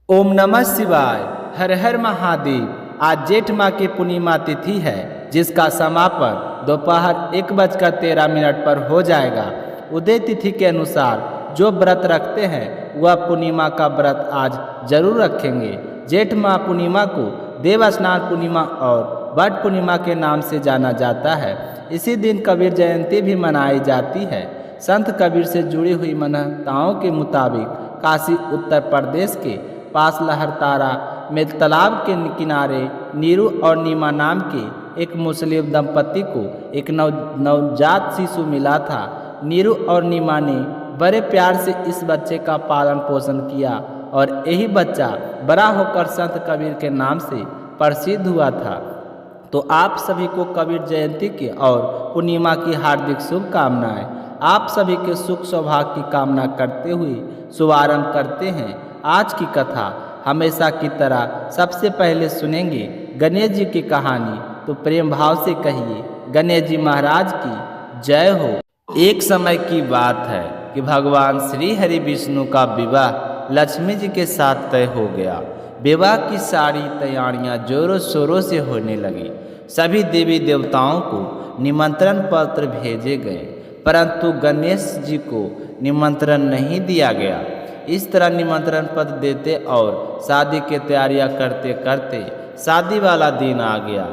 ओम नमः शिवाय। हर हर महादेव। आज जेठ माह की पूर्णिमा तिथि है, जिसका समापन दोपहर 1:13 पर हो जाएगा। उदय तिथि के अनुसार जो व्रत रखते हैं वह पूर्णिमा का व्रत आज जरूर रखेंगे। जेठ माह पूर्णिमा को देव स्नान पूर्णिमा और वट पूर्णिमा के नाम से जाना जाता है। इसी दिन कबीर जयंती भी मनाई जाती है। संत कबीर से जुड़ी हुई मान्यताओं के मुताबिक काशी उत्तर प्रदेश के पास लहरतारा में तालाब के किनारे नीरू और नीमा नाम के एक मुस्लिम दंपति को एक नवजात शिशु मिला था। नीरू और नीमा ने बड़े प्यार से इस बच्चे का पालन पोषण किया और यही बच्चा बड़ा होकर संत कबीर के नाम से प्रसिद्ध हुआ था। तो आप सभी को कबीर जयंती की और पूर्णिमा की हार्दिक शुभकामनाएं। आप सभी के सुख सौभाग्य की कामना करते हुए शुभारंभ करते हैं आज की कथा। हमेशा की तरह सबसे पहले सुनेंगे गणेश जी की कहानी, तो प्रेम भाव से कहिए गणेश जी महाराज की जय हो। एक समय की बात है कि भगवान श्री हरि विष्णु का विवाह लक्ष्मी जी के साथ तय हो गया। विवाह की सारी तैयारियां जोरों शोरों से होने लगी। सभी देवी देवताओं को निमंत्रण पत्र भेजे गए, परंतु गणेश जी को निमंत्रण नहीं दिया गया। इस तरह निमंत्रण पत्र देते और शादी की तैयारियां करते करते शादी वाला दिन आ गया।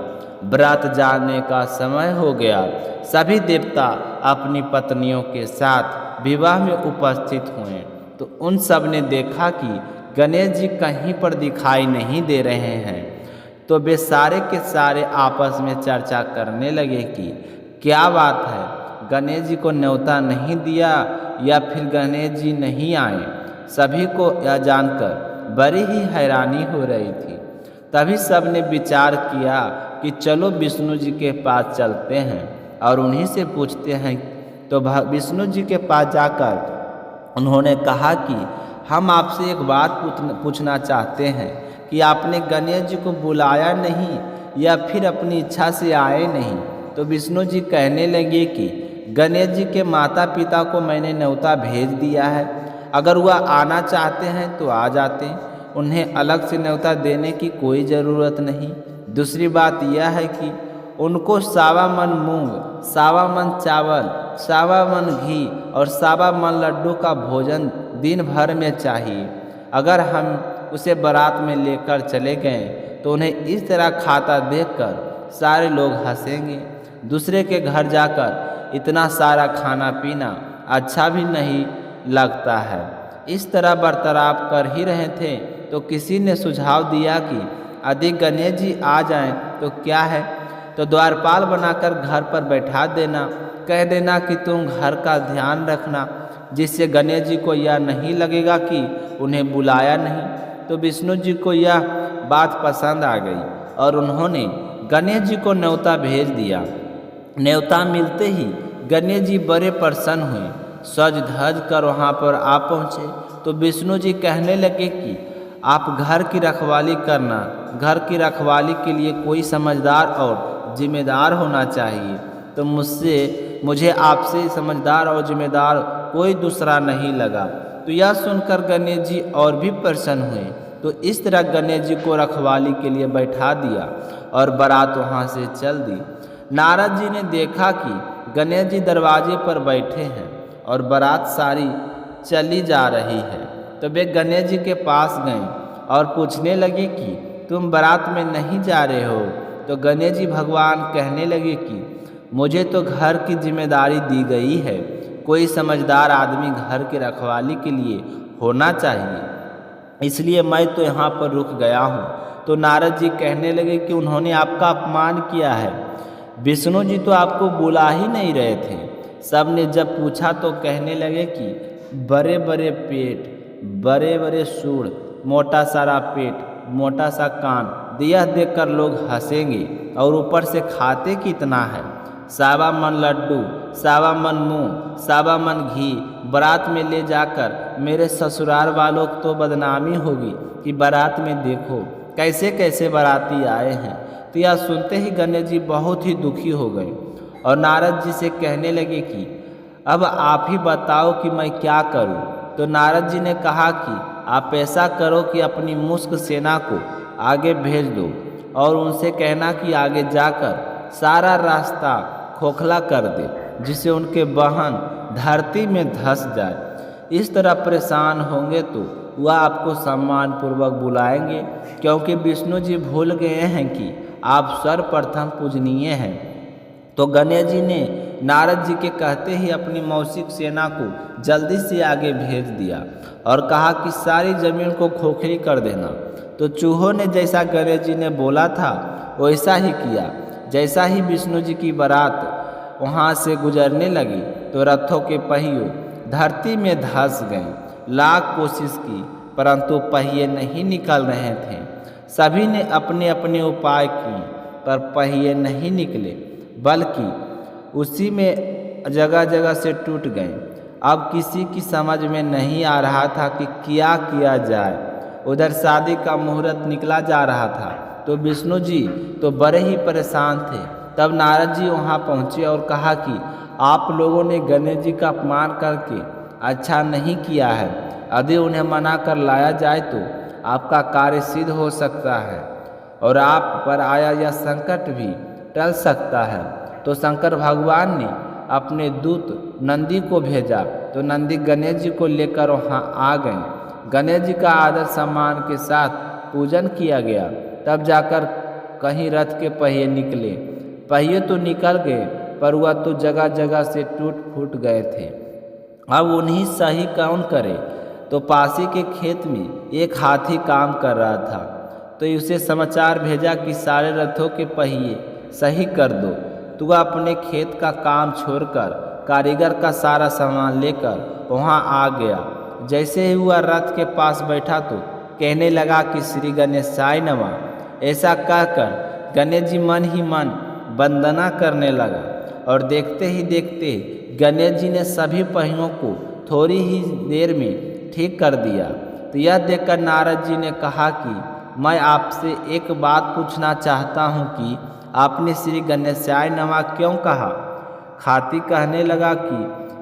बारात जाने का समय हो गया। सभी देवता अपनी पत्नियों के साथ विवाह में उपस्थित हुए, तो उन सब ने देखा कि गणेश जी कहीं पर दिखाई नहीं दे रहे हैं। तो वे सारे के सारे आपस में चर्चा करने लगे कि क्या बात है, गणेश जी को न्योता नहीं दिया या फिर गणेश जी नहीं आए। सभी को यह जानकर बड़ी ही हैरानी हो रही थी। तभी सब ने विचार किया कि चलो विष्णु जी के पास चलते हैं और उन्हीं से पूछते हैं। तो विष्णु जी के पास जाकर उन्होंने कहा कि हम आपसे एक बात पूछना चाहते हैं कि आपने गणेश जी को बुलाया नहीं या फिर अपनी इच्छा से आए नहीं। तो विष्णु जी कहने लगे कि गणेश जी के माता पिता को मैंने न्योता भेज दिया है। अगर वह आना चाहते हैं तो आ जाते, उन्हें अलग से न्योता देने की कोई ज़रूरत नहीं। दूसरी बात यह है कि उनको 1.25 मन मूंग, 1.25 मन चावल, 1.25 मन घी और 1.25 मन लड्डू का भोजन दिन भर में चाहिए। अगर हम उसे बारात में लेकर चले गए तो उन्हें इस तरह खाता देखकर सारे लोग हंसेंगे। दूसरे के घर जाकर इतना सारा खाना पीना अच्छा भी नहीं लगता है। इस तरह बर्ताव कर ही रहे थे तो किसी ने सुझाव दिया कि यदि गणेश जी आ जाएं तो क्या है, तो द्वारपाल बनाकर घर पर बैठा देना, कह देना कि तुम घर का ध्यान रखना, जिससे गणेश जी को यह नहीं लगेगा कि उन्हें बुलाया नहीं। तो विष्णु जी को यह बात पसंद आ गई और उन्होंने गणेश जी को न्योता भेज दिया। न्योता मिलते ही गणेश जी बड़े प्रसन्न हुए, सज धज कर वहाँ पर आ पहुँचे। तो विष्णु जी कहने लगे कि आप घर की रखवाली करना। घर की रखवाली के लिए कोई समझदार और जिम्मेदार होना चाहिए। तो मुझे आपसे समझदार और जिम्मेदार कोई दूसरा नहीं लगा। तो यह सुनकर गणेश जी और भी प्रसन्न हुए। तो इस तरह गणेश जी को रखवाली के लिए बैठा दिया और बारात वहाँ से चल दी। नारद जी ने देखा कि गणेश जी दरवाजे पर बैठे हैं और बारात सारी चली जा रही है। तो वे गणेश जी के पास गए और पूछने लगे कि तुम बारात में नहीं जा रहे हो। तो गणेश जी भगवान कहने लगे कि मुझे तो घर की जिम्मेदारी दी गई है, कोई समझदार आदमी घर की रखवाली के लिए होना चाहिए, इसलिए मैं तो यहाँ पर रुक गया हूँ। तो नारद जी कहने लगे कि उन्होंने आपका अपमान किया है। विष्णु जी तो आपको बुला ही नहीं रहे थे। सब ने जब पूछा तो कहने लगे कि बड़े बड़े पेट, बड़े बड़े सूढ़, मोटा सारा पेट, मोटा सा कान, यह देखकर लोग हंसेंगे और ऊपर से खाते कितना है। 1.25 मन लड्डू, 1.25 मन मूंग, 1.25 मन घी बारात में ले जाकर मेरे ससुराल वालों को तो बदनामी होगी कि बारात में देखो कैसे कैसे बाराती आए हैं। तो यह सुनते ही गणेश जी बहुत ही दुखी हो गए और नारद जी से कहने लगे कि अब आप ही बताओ कि मैं क्या करूं। तो नारद जी ने कहा कि आप ऐसा करो कि अपनी मुश्क सेना को आगे भेज दो और उनसे कहना कि आगे जाकर सारा रास्ता खोखला कर दे, जिससे उनके वाहन धरती में धंस जाए। इस तरह परेशान होंगे तो वह आपको सम्मान पूर्वक बुलाएंगे, क्योंकि विष्णु जी भूल गए हैं कि आप सर्वप्रथम पूजनीय हैं। तो गणेश जी ने नारद जी के कहते ही अपनी मौसिक सेना को जल्दी से आगे भेज दिया और कहा कि सारी जमीन को खोखली कर देना। तो चूहों ने जैसा गणेश जी ने बोला था वैसा ही किया। जैसा ही विष्णु जी की बारात वहाँ से गुजरने लगी तो रथों के पहियों धरती में धंस गए। लाख कोशिश की परंतु पहिए नहीं निकल रहे थे। सभी ने अपने अपने उपाय किए पर पहिए नहीं निकले, बल्कि उसी में जगह जगह से टूट गए। अब किसी की समझ में नहीं आ रहा था कि क्या किया जाए। उधर शादी का मुहूर्त निकला जा रहा था तो विष्णु जी तो बड़े ही परेशान थे। तब नारद जी वहाँ पहुँचे और कहा कि आप लोगों ने गणेश जी का अपमान करके अच्छा नहीं किया है। यदि उन्हें मना कर लाया जाए तो आपका कार्य सिद्ध हो सकता है और आप पर आया यह संकट भी टल सकता है। तो शंकर भगवान ने अपने दूत नंदी को भेजा तो नंदी गणेश जी को लेकर वहाँ आ गए। गणेश जी का आदर सम्मान के साथ पूजन किया गया। तब जाकर कहीं रथ के पहिए निकले। पहिए तो निकल गए पर वह तो जगह जगह से टूट फूट गए थे। अब उन्हीं सही कौन करे। तो पासी के खेत में एक हाथी काम कर रहा था तो उसे समाचार भेजा कि सारे रथों के पहिए सही कर दो। तो वह अपने खेत का काम छोड़कर कारीगर का सारा सामान लेकर वहाँ आ गया। जैसे ही वह रथ के पास बैठा तो कहने लगा कि श्री गणेशाय नमः। ऐसा कहकर गणेश जी मन ही मन वंदना करने लगा और देखते ही देखते गणेश जी ने सभी पहियों को थोड़ी ही देर में ठीक कर दिया। तो यह देखकर नारद जी ने कहा कि मैं आपसे एक बात पूछना चाहता हूँ कि आपने श्री गणेशाय नमः क्यों कहा। हाथी कहने लगा कि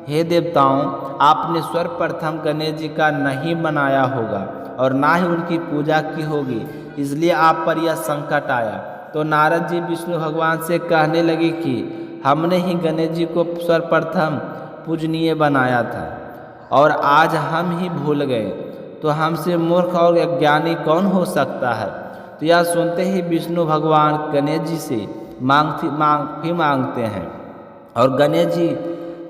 हे देवताओं, आपने सर्वप्रथम गणेश जी का नहीं बनाया होगा और ना ही उनकी पूजा की होगी, इसलिए आप पर यह संकट आया। तो नारद जी विष्णु भगवान से कहने लगे कि हमने ही गणेश जी को सर्वप्रथम पूजनीय बनाया था और आज हम ही भूल गए, तो हमसे मूर्ख और अज्ञानी कौन हो सकता है। तो यह सुनते ही विष्णु भगवान गणेश जी से माफ़ी मांगते हैं और गणेश जी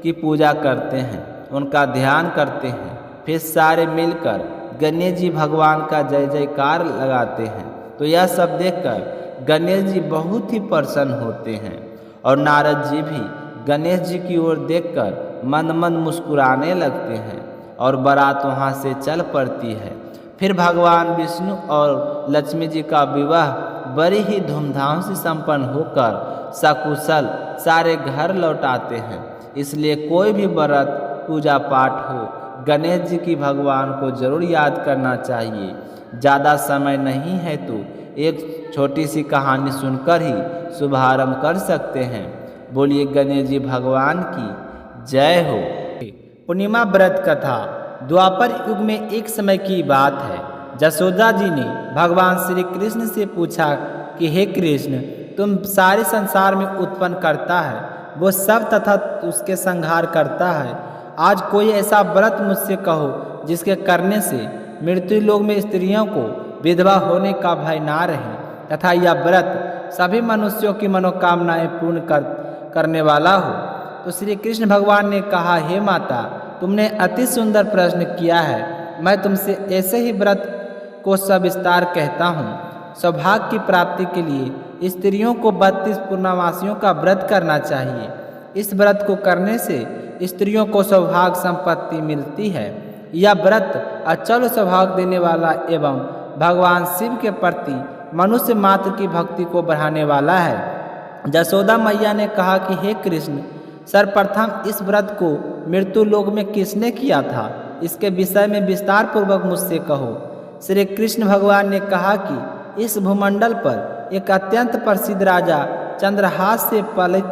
की पूजा करते हैं, उनका ध्यान करते हैं। फिर सारे मिलकर गणेश जी भगवान का जय जयकार लगाते हैं। तो यह सब देखकर गणेश जी बहुत ही प्रसन्न होते हैं और नारद जी भी गणेश जी की ओर देखकर मंद मंद मुस्कुराने लगते हैं और बारात वहाँ से चल पड़ती है। फिर भगवान विष्णु और लक्ष्मी जी का विवाह बड़ी ही धूमधाम से संपन्न होकर सकुशल सारे घर लौटाते हैं। इसलिए कोई भी व्रत पूजा पाठ हो, गणेश जी की भगवान को जरूर याद करना चाहिए। ज़्यादा समय नहीं है तो एक छोटी सी कहानी सुनकर ही शुभारंभ कर सकते हैं। बोलिए गणेश जी भगवान की जय हो। पूर्णिमा व्रत कथा। द्वापर युग में एक समय की बात है, जसोदा जी ने भगवान श्री कृष्ण से पूछा कि हे कृष्ण, तुम सारे संसार में उत्पन्न करता है, वो सब तथा उसके संहार करता है। आज कोई ऐसा व्रत मुझसे कहो जिसके करने से मृत्यु लोक में स्त्रियों को विधवा होने का भय ना रहे तथा यह व्रत सभी मनुष्यों की मनोकामनाएं पूर्ण करने वाला हो। तो श्री कृष्ण भगवान ने कहा, हे माता, तुमने अति सुंदर प्रश्न किया है। मैं तुमसे ऐसे ही व्रत को सविस्तार कहता हूँ। सौभाग्य की प्राप्ति के लिए स्त्रियों को 32 पूर्णमासियों का व्रत करना चाहिए। इस व्रत को करने से स्त्रियों को सौभाग्य संपत्ति मिलती है। यह व्रत अचल सौभाग्य देने वाला एवं भगवान शिव के प्रति मनुष्य मात्र की भक्ति को बढ़ाने वाला है। जसोदा मैया ने कहा कि हे कृष्ण, सर्वप्रथम इस व्रत को मृत्यु लोक में किसने किया था, इसके विषय में विस्तार पूर्वक मुझसे कहो। श्री कृष्ण भगवान ने कहा कि इस भूमंडल पर एक अत्यंत प्रसिद्ध राजा चंद्रहास से पलित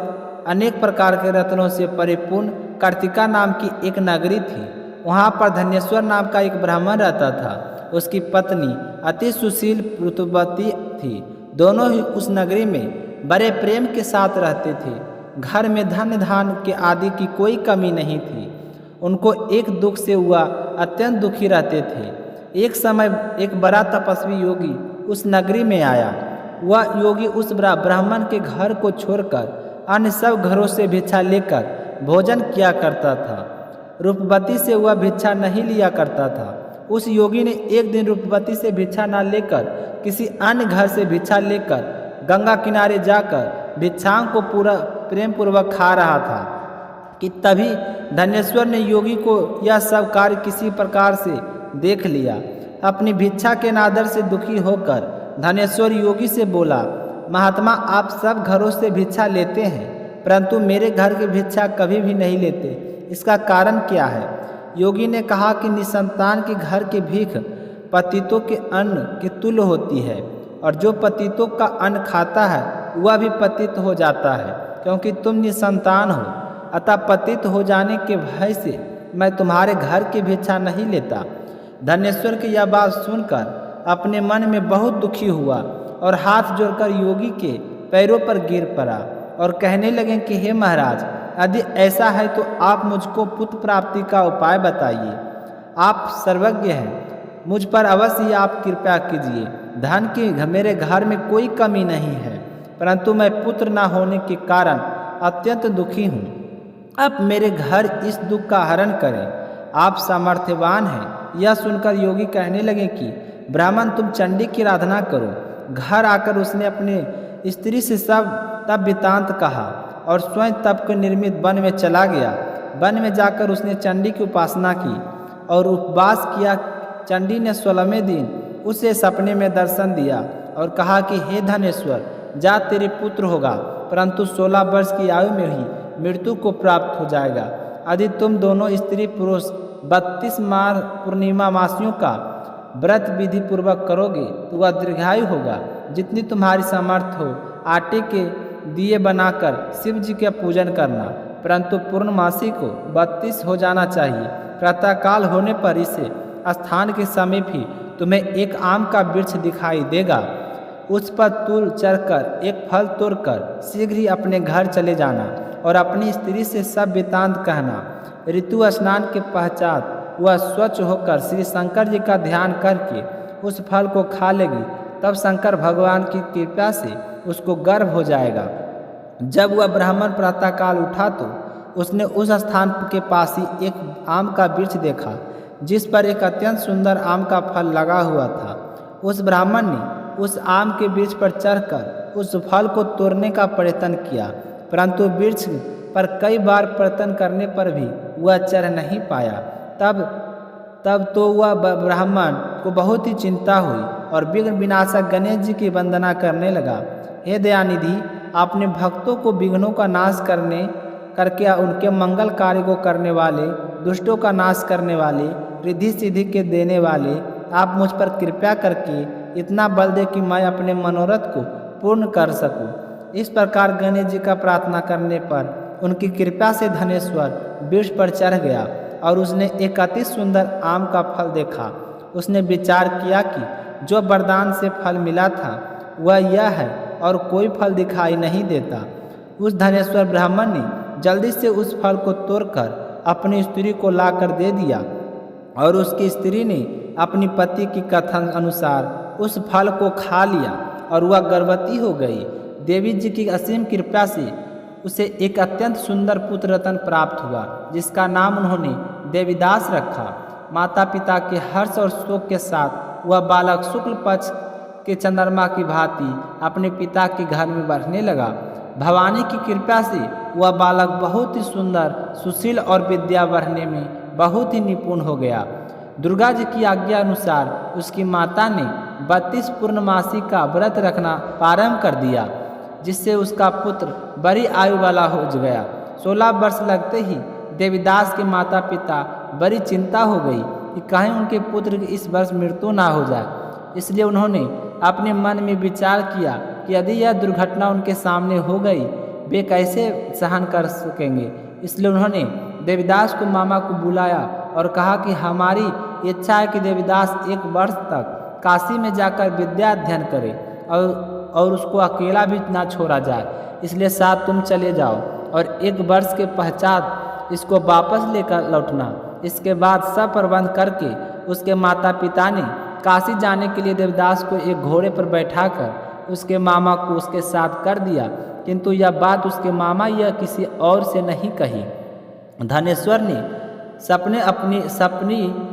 अनेक प्रकार के रत्नों से परिपूर्ण कर्तिका नाम की एक नगरी थी। वहाँ पर धनेश्वर नाम का एक ब्राह्मण रहता था। उसकी पत्नी अति सुशील ऋतुवती थी। दोनों ही उस नगरी में बड़े प्रेम के साथ रहते थे। घर में धन धान के आदि की कोई कमी नहीं थी। उनको एक दुख से हुआ अत्यंत दुखी रहते थे। एक समय एक बड़ा तपस्वी योगी उस नगरी में आया। वह योगी उस ब्राह्मण के घर को छोड़कर अन्य सब घरों से भिक्षा लेकर भोजन किया करता था। रूपवती से वह भिक्षा नहीं लिया करता था। उस योगी ने एक दिन रूपवती से भिक्षा न लेकर किसी अन्य घर से भिक्षा लेकर गंगा किनारे जाकर भिक्षाओं को पूरा प्रेम पूर्वक खा रहा था कि तभी धनेश्वर ने योगी को यह सब कार्य किसी प्रकार से देख लिया। अपनी भिक्षा के नादर से दुखी होकर धनेश्वर योगी से बोला, महात्मा, आप सब घरों से भिक्षा लेते हैं परंतु मेरे घर की भिक्षा कभी भी नहीं लेते, इसका कारण क्या है? योगी ने कहा कि निसंतान के घर की भीख पतितों के अन्न के तुल्य होती है और जो पतितों का अन्न खाता है वह भी पतित हो जाता है। क्योंकि तुम निसंतान हो अतः पतित हो जाने के भय से मैं तुम्हारे घर की भिक्षा नहीं लेता। धनेश्वर की यह बात सुनकर अपने मन में बहुत दुखी हुआ और हाथ जोड़कर योगी के पैरों पर गिर पड़ा और कहने लगे कि हे महाराज, यदि ऐसा है तो आप मुझको पुत्र प्राप्ति का उपाय बताइए। आप सर्वज्ञ हैं, मुझ पर अवश्य ही आप कृपा कीजिए। धन की मेरे घर में कोई कमी नहीं है परंतु मैं पुत्र न होने के कारण अत्यंत दुखी हूँ। आप मेरे घर इस दुख का हरण करें, आप सामर्थ्यवान हैं। यह सुनकर योगी कहने लगे कि ब्राह्मण, तुम चंडी की आराधना करो। घर आकर उसने अपने स्त्री से तब वृत्तांत कहा और स्वयं तप को निर्मित वन में चला गया। वन में जाकर उसने चंडी की उपासना की और उपवास किया। चंडी ने 16वें दिन उसे सपने में दर्शन दिया और कहा कि हे धनेश्वर, जा तेरे पुत्र होगा परंतु 16 वर्ष की आयु में ही मृत्यु को प्राप्त हो जाएगा। यदि तुम दोनों स्त्री पुरुष 32 माह पूर्णिमा मासियों का व्रत विधि पूर्वक करोगे तो वह दीर्घायु होगा। जितनी तुम्हारी सामर्थ्य हो आटे के दिए बनाकर शिव जी का पूजन करना, परंतु पूर्णमासी को 32 हो जाना चाहिए। प्रातःकाल होने पर इसे स्थान के समीप ही तुम्हें एक आम का वृक्ष दिखाई देगा। उस पर तूल चढ़कर एक फल तोड़कर शीघ्र ही अपने घर चले जाना और अपनी स्त्री से सब वृत्तांत कहना। ऋतु स्नान के पश्चात वह स्वच्छ होकर श्री शंकर जी का ध्यान करके उस फल को खा लेगी। तब शंकर भगवान की कृपा से उसको गर्भ हो जाएगा। जब वह ब्राह्मण प्रातःकाल उठा तो उसने उस स्थान के पास ही एक आम का वृक्ष देखा जिस पर एक अत्यंत सुंदर आम का फल लगा हुआ था। उस ब्राह्मण ने उस आम के वृक्ष पर चढ़कर उस फल को तोड़ने का प्रयत्न किया परंतु वृक्ष पर कई बार प्रयत्न करने पर भी वह चढ़ नहीं पाया। तब तो वह ब्राह्मण को बहुत ही चिंता हुई और विघ्न विनाशक गणेश जी की वंदना करने लगा। हे दयानिधि, आपने भक्तों को विघ्नों का नाश करके उनके मंगल कार्य को करने वाले, दुष्टों का नाश करने वाले, रिद्धि सिद्धि के देने वाले, आप मुझ पर कृपा करके इतना बल दे कि मैं अपने मनोरथ को पूर्ण कर सकूं। इस प्रकार गणेश जी का प्रार्थना करने पर उनकी कृपा से धनेश्वर वृक्ष पर चढ़ गया और उसने एक अति सुंदर आम का फल देखा। उसने विचार किया कि जो वरदान से फल मिला था वह यह है और कोई फल दिखाई नहीं देता। उस धनेश्वर ब्राह्मण ने जल्दी से उस फल को तोड़कर अपनी स्त्री को लाकर दे दिया और उसकी स्त्री ने अपनी पति की कथन अनुसार उस फल को खा लिया और वह गर्भवती हो गई। देवी जी की असीम कृपा से उसे एक अत्यंत सुंदर पुत्र रत्न प्राप्त हुआ जिसका नाम उन्होंने देवीदास रखा। माता पिता के हर्ष और शोक के साथ वह बालक शुक्ल पक्ष के चंद्रमा की भांति अपने पिता के घर में बढ़ने लगा। भवानी की कृपा से वह बालक बहुत ही सुंदर, सुशील और विद्या बढ़ने में बहुत ही निपुण हो गया। दुर्गा जी की आज्ञा अनुसार उसकी माता ने 32 पूर्णमासी का व्रत रखना प्रारंभ कर दिया जिससे उसका पुत्र बड़ी आयु वाला हो गया। 16 वर्ष लगते ही देवीदास के माता पिता बड़ी चिंता हो गई कि कहीं उनके पुत्र की इस वर्ष मृत्यु ना हो जाए। इसलिए उन्होंने अपने मन में विचार किया कि यदि यह दुर्घटना उनके सामने हो गई वे कैसे सहन कर सकेंगे। इसलिए उन्होंने देवीदास को मामा को बुलाया और कहा कि हमारी इच्छा है कि देवीदास 1 वर्ष तक काशी में जाकर विद्या अध्ययन करे और उसको अकेला भी ना छोड़ा जाए, इसलिए साथ तुम चले जाओ और 1 वर्ष के पश्चात इसको वापस लेकर लौटना। इसके बाद सब प्रबंध करके उसके माता पिता ने काशी जाने के लिए देवदास को एक घोड़े पर बैठाकर उसके मामा को उसके साथ कर दिया, किंतु यह बात उसके मामा या किसी और से नहीं कही। धनेश्वर ने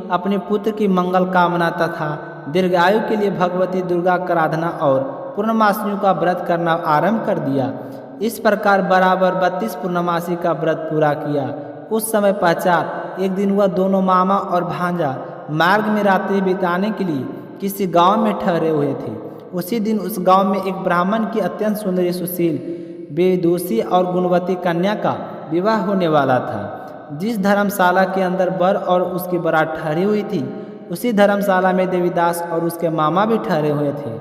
अपने पुत्र की मंगल कामना तथा दीर्घायु के लिए भगवती दुर्गा की आराधना और पूर्णमासियों का व्रत करना आरंभ कर दिया। इस प्रकार बराबर 32 पूर्णमासी का व्रत पूरा किया। कुछ समय पश्चात एक दिन वह दोनों मामा और भांजा मार्ग में रात्रि बिताने के लिए किसी गांव में ठहरे हुए थे। उसी दिन उस गांव में एक ब्राह्मण की अत्यंत सुंदरी, सुशील, बेदोषी और गुणवती कन्या का विवाह होने वाला था। जिस धर्मशाला के अंदर वर और उसकी बारात ठहरी हुई थी, उसी धर्मशाला में देवीदास और उसके मामा भी ठहरे हुए थे।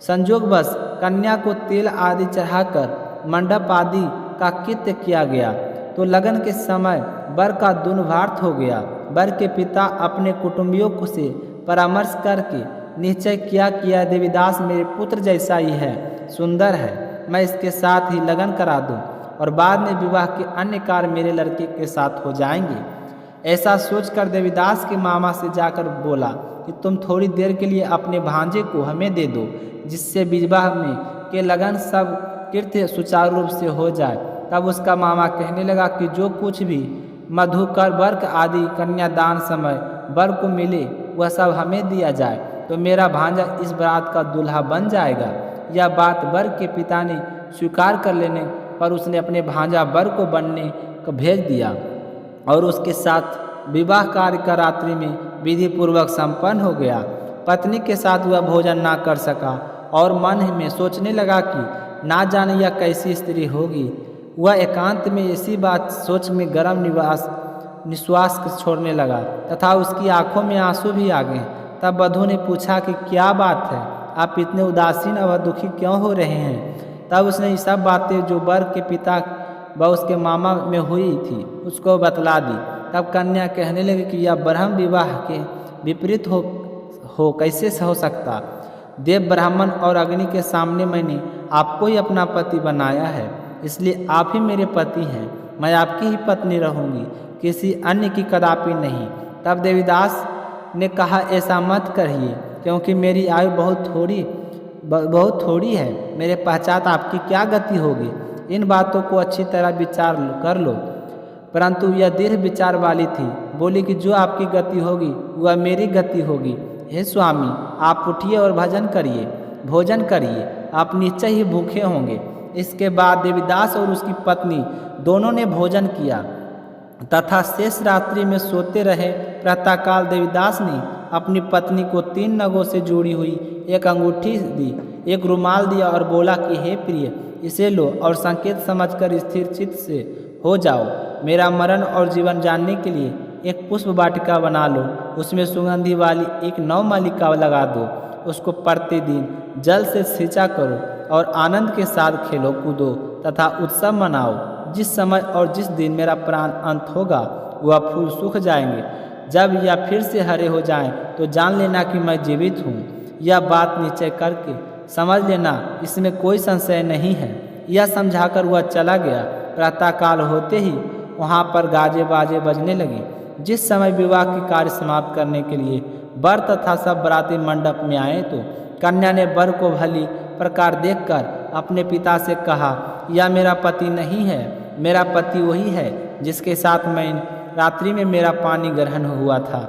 संयोगवश कन्या को तेल आदि चढ़ाकर मंडप आदि का कृत्य किया गया तो लगन के समय वर का दुर्भार्थ हो गया। वर के पिता अपने कुटुंबियों से परामर्श करके निश्चय किया कि यह देवीदास मेरे पुत्र जैसा ही है, सुंदर है, मैं इसके साथ ही लगन करा दूं और बाद में विवाह के अन्य कार्य मेरे लड़के के साथ हो जाएंगे। ऐसा सोचकर देवीदास के मामा से जाकर बोला कि तुम थोड़ी देर के लिए अपने भांजे को हमें दे दो, जिससे विवाह में के लगन सब कृत्य सुचारू रूप से हो जाए। तब उसका मामा कहने लगा कि जो कुछ भी मधुकर वर्क आदि कन्यादान समय वर को मिले वह सब हमें दिया जाए, तो मेरा भांजा इस बारात का दूल्हा बन जाएगा। यह बात वर के पिता ने स्वीकार कर लेने पर उसने अपने भांजा वर को बनने को भेज दिया और उसके साथ विवाह कार्य का रात्रि में विधि पूर्वक संपन्न हो गया। पत्नी के साथ वह भोजन ना कर सका और मन में सोचने लगा कि ना जाने यह कैसी स्त्री होगी। वह एकांत में इसी बात सोच में गर्म निश्वास छोड़ने लगा तथा उसकी आंखों में आंसू भी आ गए। तब वधू ने पूछा कि क्या बात है, आप इतने उदासीन व दुखी क्यों हो रहे हैं। तब उसने ये सब बातें जो वर के पिता व उसके मामा में हुई थी उसको बतला दी। तब कन्या कहने लगी कि यह ब्रह्म विवाह के विपरीत हो कैसे हो सकता। देव ब्राह्मण और अग्नि के सामने मैंने आपको ही अपना पति बनाया है, इसलिए आप ही मेरे पति हैं, मैं आपकी ही पत्नी रहूंगी, किसी अन्य की कदापि नहीं। तब देवीदास ने कहा ऐसा मत करिए, क्योंकि मेरी आयु बहुत थोड़ी है, मेरे पश्चात आपकी क्या गति होगी। इन बातों को अच्छी तरह विचार कर लो। परंतु यह दीर्घ विचार वाली थी, बोली कि जो आपकी गति होगी वह मेरी गति होगी। हे स्वामी, आप उठिए और भोजन करिए, आप निश्चय ही भूखे होंगे। इसके बाद देवीदास और उसकी पत्नी दोनों ने भोजन किया तथा शेष रात्रि में सोते रहे। प्रातःकाल देवीदास ने अपनी पत्नी को 3 नगों से जुड़ी हुई एक अंगूठी दी, एक रुमाल दिया और बोला कि हे प्रिय, इसे लो और संकेत समझकर स्थिर चित्त से हो जाओ। मेरा मरण और जीवन जानने के लिए एक पुष्प वाटिका बना लो, उसमें सुगंधी वाली एक नवमल्लिका लगा दो, उसको प्रतिदिन जल से सिंचा करो और आनंद के साथ खेलो कूदो तथा उत्सव मनाओ। जिस समय और जिस दिन मेरा प्राण अंत होगा वह फूल सूख जाएंगे। जब यह फिर से हरे हो जाएं तो जान लेना कि मैं जीवित हूँ। यह बात निश्चय करके समझ लेना, इसमें कोई संशय नहीं है। यह समझाकर वह चला गया। प्रातःकाल होते ही वहाँ पर गाजे बाजे बजने लगे। जिस समय विवाह के कार्य समाप्त करने के लिए वर तथा सब बराती मंडप में आए तो कन्या ने वर को भली प्रकार देखकर अपने पिता से कहा, यह मेरा पति नहीं है, मेरा पति वही है जिसके साथ मैं रात्रि में मेरा पानी ग्रहण हुआ था।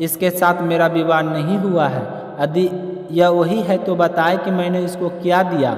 इसके साथ मेरा विवाह नहीं हुआ है। यदि यह वही है तो बताए कि मैंने इसको क्या दिया।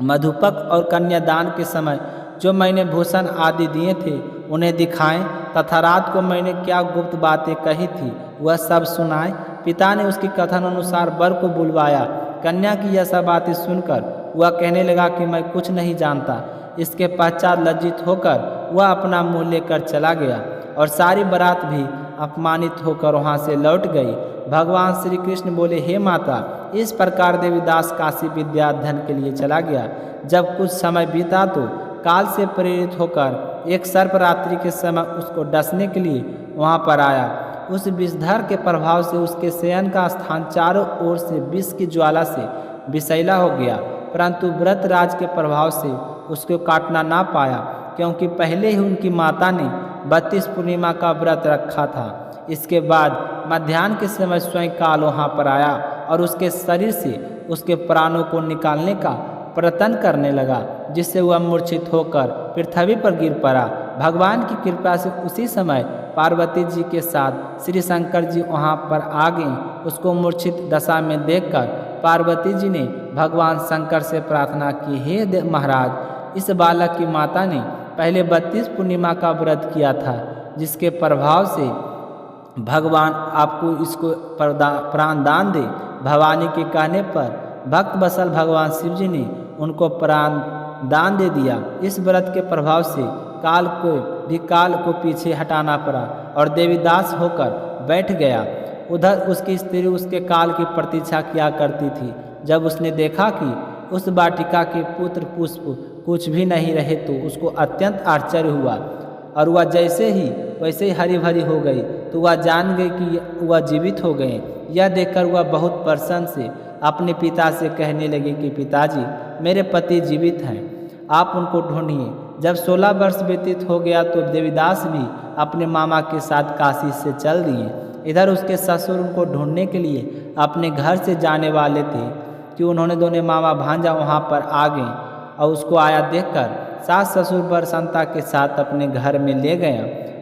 मधुपक और कन्यादान के समय जो मैंने भूषण आदि दिए थे उन्हें दिखाएं तथा रात को मैंने क्या गुप्त बातें कही थी वह सब सुनाएं। पिता ने उसकी कथन अनुसार वर को बुलवाया। कन्या की यह सब बातें सुनकर वह कहने लगा कि मैं कुछ नहीं जानता। इसके पश्चात लज्जित होकर वह अपना मुँह लेकर चला गया और सारी बारात भी अपमानित होकर वहाँ से लौट गई। भगवान श्री कृष्ण बोले, हे माता, इस प्रकार देवीदास काशी विद्या अध्ययन के लिए चला गया। जब कुछ समय बीता तो काल से प्रेरित होकर एक सर्प रात्रि के समय उसको डसने के लिए वहाँ पर आया। उस विषधर के प्रभाव से उसके शयन का स्थान चारों ओर से विष की ज्वाला से विषैला हो गया, परंतु व्रतराज के प्रभाव से उसको काटना ना पाया, क्योंकि पहले ही उनकी माता ने 32 पूर्णिमा का व्रत रखा था। इसके बाद मध्याह्न के समय स्वयं काल वहाँ पर आया और उसके शरीर से उसके प्राणों को निकालने का प्रयत्न करने लगा, जिससे वह मूर्छित होकर पृथ्वी पर गिर पड़ा। भगवान की कृपा से उसी समय पार्वती जी के साथ श्री शंकर जी वहाँ पर आ गए। उसको मूर्छित दशा में देखकर पार्वती जी ने भगवान शंकर से प्रार्थना की, हे महाराज, इस बालक की माता ने पहले 32 पूर्णिमा का व्रत किया था, जिसके प्रभाव से भगवान आपको इसको प्राण दान दे। भवानी के कहने पर भक्त बसल भगवान शिव जी ने उनको प्राण दान दे दिया। इस व्रत के प्रभाव से काल को पीछे हटाना पड़ा और देवीदास होकर बैठ गया। उधर उसकी स्त्री उसके काल की प्रतीक्षा किया करती थी। जब उसने देखा कि उस वाटिका के पुत्र पुष्प कुछ भी नहीं रहे तो उसको अत्यंत आश्चर्य हुआ और वह जैसे ही वैसे ही हरी भरी हो गई, तो वह जान गई कि वह जीवित हो गए। यह देखकर वह बहुत प्रसन्न से अपने पिता से कहने लगे कि पिताजी, मेरे पति जीवित हैं, आप उनको ढूंढिए। जब 16 वर्ष व्यतीत हो गया तो देवीदास भी अपने मामा के साथ काशी से चल दिए। इधर उसके ससुर उनको ढूंढने के लिए अपने घर से जाने वाले थे कि उन्होंने दोनों मामा भांजा वहाँ पर आ गए और उसको आया देखकर सास ससुर प्रसन्नता के साथ अपने घर में ले गए।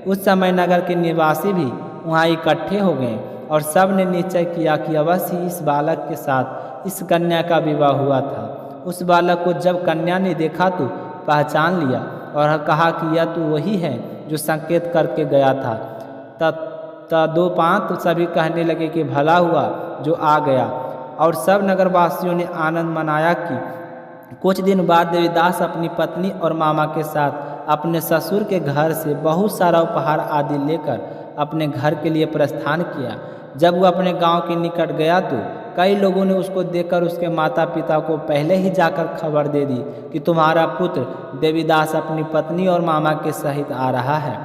उस समय नगर के निवासी भी वहाँ इकट्ठे हो गए और सब ने निश्चय किया कि अवश्य इस बालक के साथ इस कन्या का विवाह हुआ था। उस बालक को जब कन्या ने देखा तो पहचान लिया और कहा कि यह तो वही है जो संकेत करके गया था। तब दो पांत सभी कहने लगे कि भला हुआ जो आ गया, और सब नगरवासियों ने आनंद मनाया कि कुछ दिन बाद देवीदास अपनी पत्नी और मामा के साथ अपने ससुर के घर से बहुत सारा उपहार आदि लेकर अपने घर के लिए प्रस्थान किया। जब वह अपने गांव के निकट गया तो कई लोगों ने उसको देखकर उसके माता पिता को पहले ही जाकर खबर दे दी कि तुम्हारा पुत्र देवीदास अपनी पत्नी और मामा के सहित आ रहा है।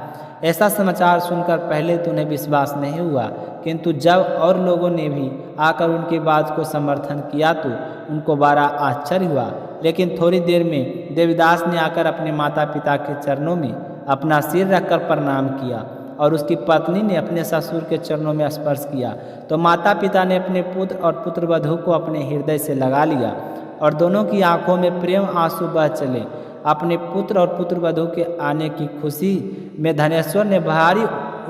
ऐसा समाचार सुनकर पहले तो उन्हें विश्वास नहीं हुआ, किंतु जब और लोगों ने भी आकर उनकी बात को समर्थन किया तो उनको बड़ा आश्चर्य हुआ। लेकिन थोड़ी देर में देवीदास ने आकर अपने माता पिता के चरणों में अपना सिर रखकर प्रणाम किया और उसकी पत्नी ने अपने ससुर के चरणों में स्पर्श किया। तो माता पिता ने अपने पुत्र और पुत्रवधू को अपने हृदय से लगा लिया और दोनों की आंखों में प्रेम आंसू बह चले। अपने पुत्र और पुत्रवधू के आने की खुशी में धनेश्वर ने भारी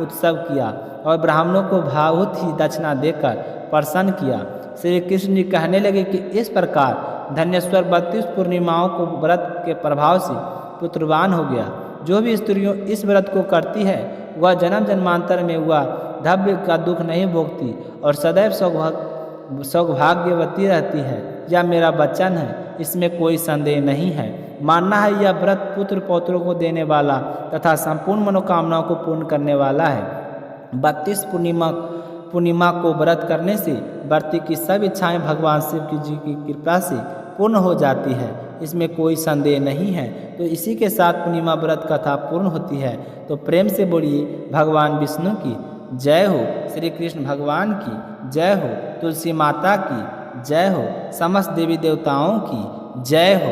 उत्सव किया और ब्राह्मणों को भावुत ही दक्षिणा देकर प्रसन्न किया। श्री कृष्ण जी कहने लगे कि इस प्रकार धनेश्वर 32 पूर्णिमाओं को व्रत के प्रभाव से पुत्रवान हो गया। जो भी स्त्रियों इस व्रत को करती है वह जन्म जन्मांतर में वह धैर्य का दुख नहीं भोगती और सदैव सौभाग्यवती रहती है। यह मेरा वचन है, इसमें कोई संदेह नहीं है। मानना है यह व्रत पुत्र पौत्रों को देने वाला तथा संपूर्ण मनोकामनाओं को पूर्ण करने वाला है। 32 पूर्णिमा को व्रत करने से व्रती की सब इच्छाएं भगवान शिव जी की कृपा से पूर्ण हो जाती है, इसमें कोई संदेह नहीं है। तो इसी के साथ पूर्णिमा व्रत कथा पूर्ण होती है। तो प्रेम से बोलिए भगवान विष्णु की जय हो, श्री कृष्ण भगवान की जय हो, तुलसी माता की जय हो, समस्त देवी देवताओं की जय हो।